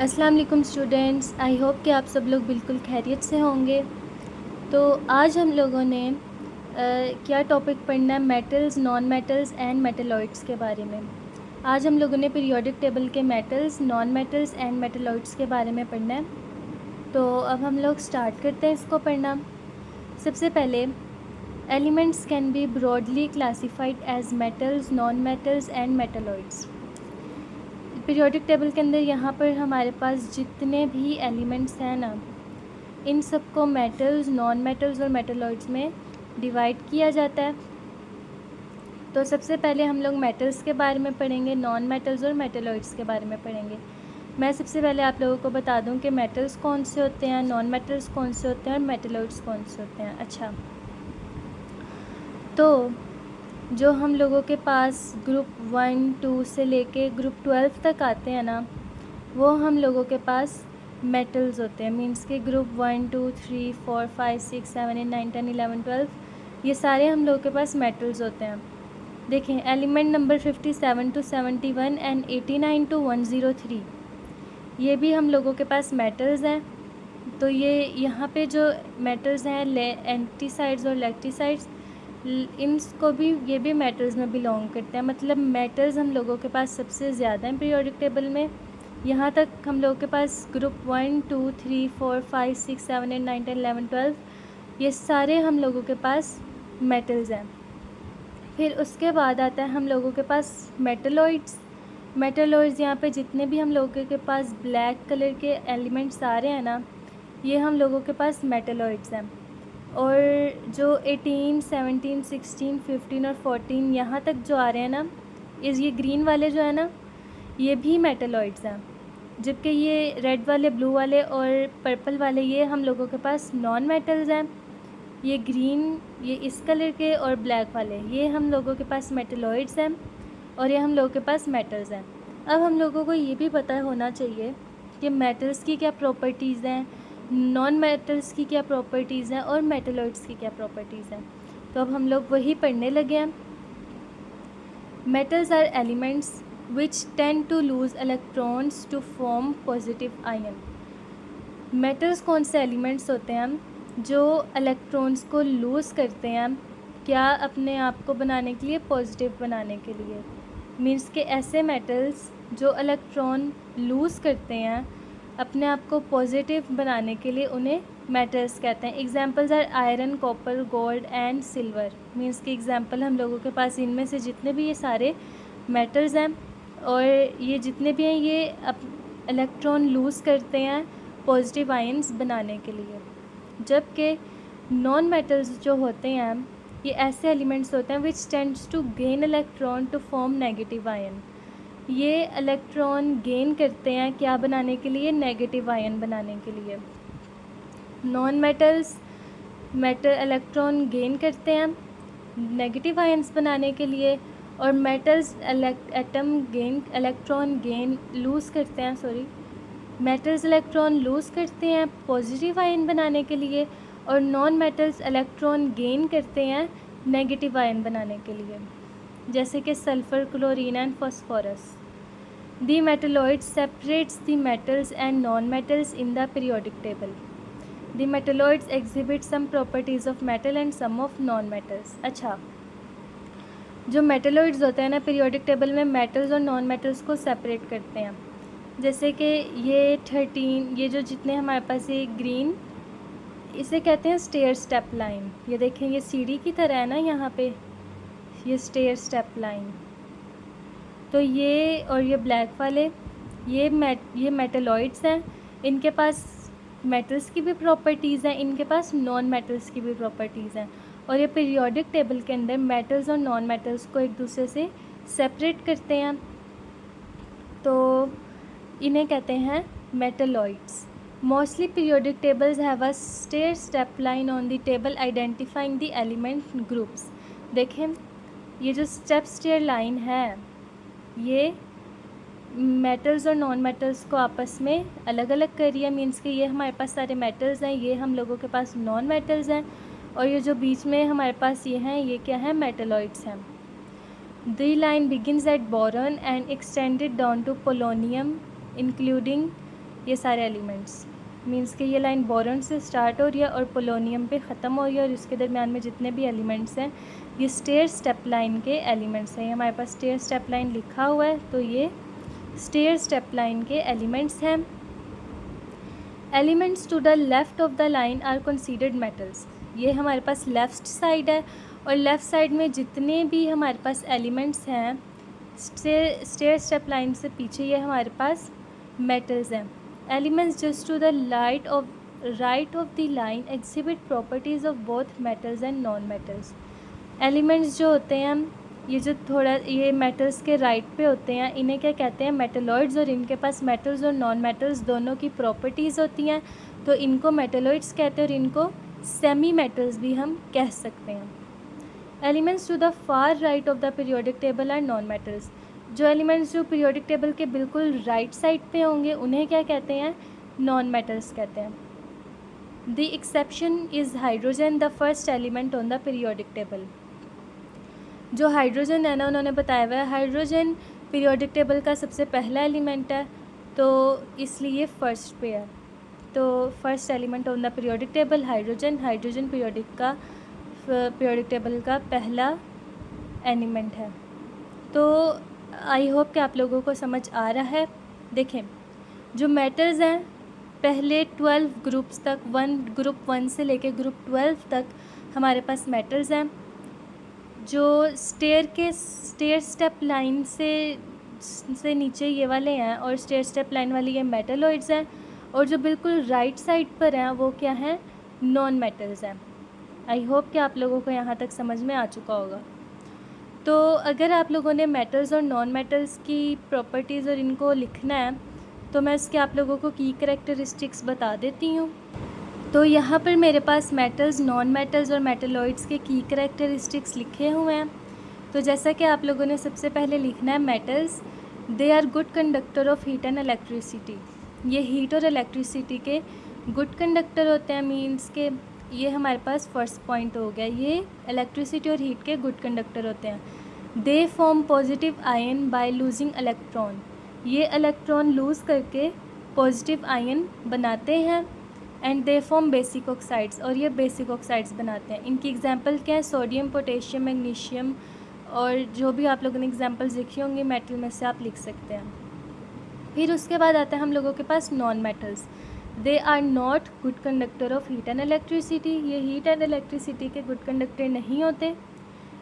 अस्सलाम वालेकुम students, I hope कि आप सब लोग बिल्कुल खैरियत से होंगे। तो आज हम लोगों ने क्या टॉपिक पढ़ना है, metals, non metals and metalloids के बारे में। आज हम लोगों ने पीरियोडिक टेबल के metals, non metals and metalloids के बारे में पढ़ना है। तो अब हम लोग स्टार्ट करते हैं इसको पढ़ना। सबसे पहले elements can be broadly classified as metals, non metals and metalloids. Periodic table के अंदर यहाँ पर हमारे पास जितने भी एलिमेंट्स हैं ना, इन सबको मेटल्स, नॉन मेटल्स और मेटलॉइड्स में डिवाइड किया जाता है। तो सबसे पहले हम लोग मेटल्स के बारे में पढ़ेंगे, नॉन मेटल्स और मेटलॉइड्स के बारे में पढ़ेंगे। मैं सबसे पहले आप लोगों को बता दूं कि मेटल्स कौन से होते हैं, नॉन मेटल्स कौन से होते हैं और मेटलॉइड्स कौन से होते हैं। अच्छा, तो जो हम लोगों के पास ग्रुप 1, 2 से लेके ग्रुप 12 तक आते हैं ना, वो हम लोगों के पास मेटल्स होते हैं। मींस के ग्रुप 1, 2, 3, 4, 5, 6, 7, 8, 9, 10, 11, 12 ये सारे हम लोगों के पास मेटल्स होते हैं। देखें, element number 57 to 71 and 89 to 103 ये भी हम लोगों के पास मेटल्स हैं। तो ये यहाँ पे जो मेटल्स हैं, एंटीसाइड्स और लैक्टिसाइड्स, इनको भी, ये भी मेटल्स में बिलोंग करते हैं। मतलब मेटल्स हम लोगों के पास सबसे ज़्यादा हैं पीरियोडिक टेबल में। यहाँ तक हम लोगों के पास ग्रुप 1, 2, 3, 4, 5, 6, 7, 8, 9, 10, 11, 12 ये सारे हम लोगों के पास मेटल्स हैं। फिर उसके बाद आता है हम लोगों के पास मेटलॉइड्स। मेटलॉइड्स यहाँ पे जितने भी हम लोगों के पास ब्लैक कलर के एलिमेंट्स आ रहे हैं ना, ये हम लोगों के पास मेटलॉइड्स हैं। और जो 18, 17, 16, 15 और 14 यहाँ तक जो आ रहे हैं ना, ये ग्रीन वाले जो है ना, ये भी मेटलॉइड्स हैं। जबकि ये रेड वाले, ब्लू वाले और पर्पल वाले ये हम लोगों के पास नॉन मेटल्स हैं। ये ग्रीन, ये इस कलर के और ब्लैक वाले ये हम लोगों के पास मेटलॉइड्स हैं और ये हम लोगों के पास मेटल्स हैं। अब हम लोगों को ये भी पता होना चाहिए कि मेटल्स की क्या प्रॉपर्टीज़ हैं, नॉन मेटल्स की क्या प्रॉपर्टीज़ हैं और मेटलॉइड्स की क्या प्रॉपर्टीज़ हैं। तो अब हम लोग वही पढ़ने लगे हैं। Metals are elements which tend to lose electrons to form positive ion। Metals कौन से एलिमेंट्स होते हैं जो इलेक्ट्रॉन्स को लूज़ करते हैं, क्या अपने आप को बनाने के लिए, पॉजिटिव बनाने के लिए। मीन्स के ऐसे मेटल्स जो इलेक्ट्रॉन लूज़ करते हैं अपने आप को पॉजिटिव बनाने के लिए, उन्हें मेटल्स कहते हैं। Examples are iron, copper, gold and silver. Means के एग्जांपल हम लोगों के पास इनमें से जितने भी ये सारे मेटल्स हैं और ये जितने भी हैं, ये इलेक्ट्रॉन लूज़ करते हैं पॉजिटिव आयन्स बनाने के लिए। जबकि नॉन मेटल्स जो होते हैं ये ऐसे एलिमेंट्स होते हैं which tends to gain electron to form negative ion. ये इलेक्ट्रॉन गेन करते हैं क्या बनाने के लिए, नेगेटिव आयन बनाने के लिए। नॉन मेटल्स इलेक्ट्रॉन गेन करते हैं नेगेटिव आयन्स बनाने के लिए, और मेटल्स इलेक्ट्रॉन गेन लूज़ करते हैं, मेटल्स इलेक्ट्रॉन लूज़ करते हैं पॉजिटिव आयन बनाने के लिए, और नॉन मेटल्स इलेक्ट्रॉन गेन करते हैं नेगेटिव आयन बनाने के लिए, जैसे कि sulphur, chlorine and phosphorus. The metalloids separates the metals and non metals in the periodic table. The metalloids exhibit some properties of metal and some of non metals. अच्छा, जो metalloids होते हैं ना, पीरियोडिक टेबल में metals और non metals को separate करते हैं। जैसे कि ये 13, ये जो जितने हमारे पास ये ग्रीन, इसे कहते हैं स्टेयर स्टेप लाइन। ये देखें, ये सीढ़ी की तरह है ना, यहाँ पे ये स्टेयर स्टेप लाइन। तो ये और ये ब्लैक वाले ये मेटलॉइड्स हैं। इनके पास मेटल्स की भी प्रॉपर्टीज़ हैं, इनके पास नॉन मेटल्स की भी प्रॉपर्टीज़ हैं। और ये पीरियोडिक टेबल के अंदर मेटल्स और नॉन मेटल्स को एक दूसरे से सेपरेट करते हैं, तो इन्हें कहते हैं metalloids. Mostly periodic tables have a stair step line on the table identifying the element groups. देखें, ये जो स्टेप स्टेयर लाइन है ये मेटल्स और नॉन मेटल्स को आपस में अलग अलग कर रही है। मीन्स कि ये हमारे पास सारे मेटल्स हैं, ये हम लोगों के पास नॉन मेटल्स हैं, और ये जो बीच में हमारे पास ये हैं, ये क्या है, मेटलॉइड्स हैं। The line begins at boron and extended down to polonium including ये सारे एलिमेंट्स। मींस कि ये लाइन बोरॉन से स्टार्ट हो रही है और पोलोनियम पे ख़त्म हो रही है, और इसके दरमियान में जितने भी एलिमेंट्स हैं ये स्टेयर स्टेप लाइन के एलिमेंट्स हैं। ये हमारे पास स्टेयर स्टेप लाइन लिखा हुआ है, तो ये स्टेयर स्टेप लाइन के एलिमेंट्स हैं। Elements to the left of the line are considered metals. ये हमारे पास लेफ़्ट साइड है, और लेफ़्ट साइड में जितने भी हमारे पास एलिमेंट्स हैं स्टेयर स्टेप लाइन से पीछे, ये हमारे पास मेटल्स हैं। Elements just to the right of the line exhibit properties of both metals and non metals. Elements जो होते हैं ये जो थोड़ा ये मेटल्स के राइट पे होते हैं, इन्हें क्या कहते हैं, मेटलॉइड्स, और इनके पास मेटल्स और नॉन मेटल्स दोनों की प्रॉपर्टीज़ होती हैं, तो इनको मेटलॉइड्स कहते हैं, और इनको सेमी मेटल्स भी हम कह सकते हैं। Elements to the far right of the periodic table are non metals. जो एलिमेंट्स जो पीरियोडिक टेबल के बिल्कुल राइट साइड पे होंगे उन्हें क्या कहते हैं, नॉन मेटल्स कहते हैं। The exception is hydrogen, the first element on the periodic table. जो हाइड्रोजन है ना, उन्होंने बताया हुआ है हाइड्रोजन पीरियोडिक टेबल का सबसे पहला एलिमेंट है, तो इसलिए फर्स्ट पे है। तो first element on the periodic table hydrogen periodic table का पहला एलिमेंट है। तो आई होप कि आप लोगों को समझ आ रहा है। देखें, जो मेटल्स हैं पहले 12 ग्रुप्स तक, ग्रुप 1 से लेके ग्रुप 12 तक हमारे पास मेटल्स हैं। जो स्टेयर स्टेप लाइन से नीचे ये वाले हैं, और स्टेयर स्टेप लाइन वाली ये मेटलॉइड्स हैं, और जो बिल्कुल राइट साइड पर हैं वो क्या हैं, नॉन मेटल्स हैं। आई होप कि आप लोगों को यहाँ तक समझ में आ चुका होगा। तो अगर आप लोगों ने मेटल्स और नॉन मेटल्स की प्रॉपर्टीज़ और इनको लिखना है, तो मैं इसके आप लोगों को की करैक्टरिस्टिक्स बता देती हूँ। तो यहाँ पर मेरे पास मेटल्स, नॉन मेटल्स और मेटलॉइड्स के की करैक्टरिस्टिक्स लिखे हुए हैं। तो जैसा कि आप लोगों ने सबसे पहले लिखना है, metals they are good conductor of heat and electricity. ये हीट और इलेक्ट्रिसिटी के गुड कंडक्टर होते हैं, मींस के ये हमारे पास फर्स्ट पॉइंट हो गया। ये इलेक्ट्रिसिटी और हीट के गुड कंडक्टर होते हैं। They form positive ion by losing electron. ये इलेक्ट्रॉन लूज़ करके पॉजिटिव आयन बनाते हैं। And they form basic oxides, और ये बेसिक ऑक्साइड्स बनाते हैं। इनकी एग्जांपल क्या है, सोडियम, पोटेशियम, मैग्नीशियम, और जो भी आप लोगों ने एग्जांपल्स लिखी होंगी मेटल में से आप लिख सकते हैं। फिर उसके बाद आता है हम लोगों के पास non metals. They are not good conductor of heat and electricity. ये हीट एंड इलेक्ट्रिसिटी के गुड कंडक्टर नहीं होते।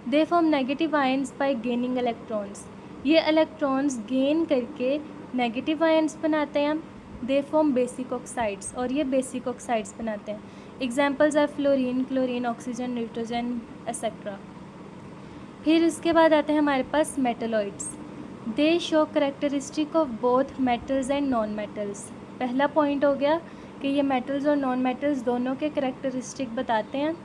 They form negative ions by gaining electrons. ये इलेक्ट्रॉन्स गेन करके नेगेटिव आयन्स बनाते हैं। दे फॉर्म बेसिक ऑक्साइड्स, और ये बेसिक ऑक्साइड्स बनाते हैं। Examples are fluorine, chlorine, oxygen, nitrogen etcetera. फिर उसके बाद आते हैं हमारे पास metalloids. They show characteristic of both metals and non metals. पहला पॉइंट हो गया कि ये मेटल्स और नॉन मेटल्स दोनों के करेक्टरिस्टिक बताते हैं।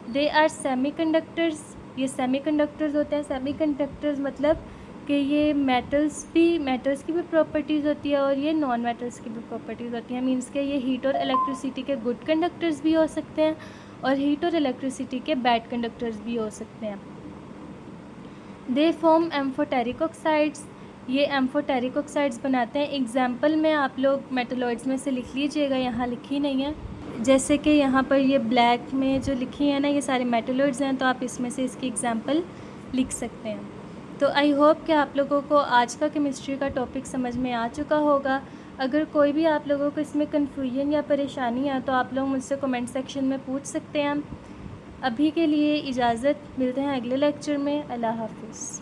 They are semi conductors. ये सेमी कंडक्टर्स होते हैं। सेमी कंडक्टर्स मतलब कि ये मेटल्स की भी प्रॉपर्टीज़ होती है, और ये नॉन मेटल्स की भी प्रॉपर्टीज़ होती हैं। मींस के ये हीट और इलेक्ट्रिसिटी के गुड कंडक्टर्स भी हो सकते हैं, और हीट और इलेक्ट्रिसिटी के बैड कंडक्टर्स भी हो सकते हैं। They form amphoteric oxides. ये एम्फोटेरिक ऑक्साइड्स बनाते हैं। एग्जाम्पल में आप लोग मेटलॉइड्स में से लिख लीजिएगा, यहाँ लिखी नहीं है। जैसे कि यहाँ पर ये ब्लैक में जो लिखी है ना, ये सारे मेटलॉइड्स हैं, तो आप इसमें से इसकी एग्जाम्पल लिख सकते हैं। तो आई होप कि आप लोगों को आज का केमिस्ट्री का टॉपिक समझ में आ चुका होगा। अगर कोई भी आप लोगों को इसमें कन्फ्यूजन या परेशानी है तो आप लोग मुझसे कमेंट सेक्शन में पूछ सकते हैं। अभी के लिए इजाज़त, मिलते हैं अगले लेक्चर में। अल्लाह हाफ़िज़।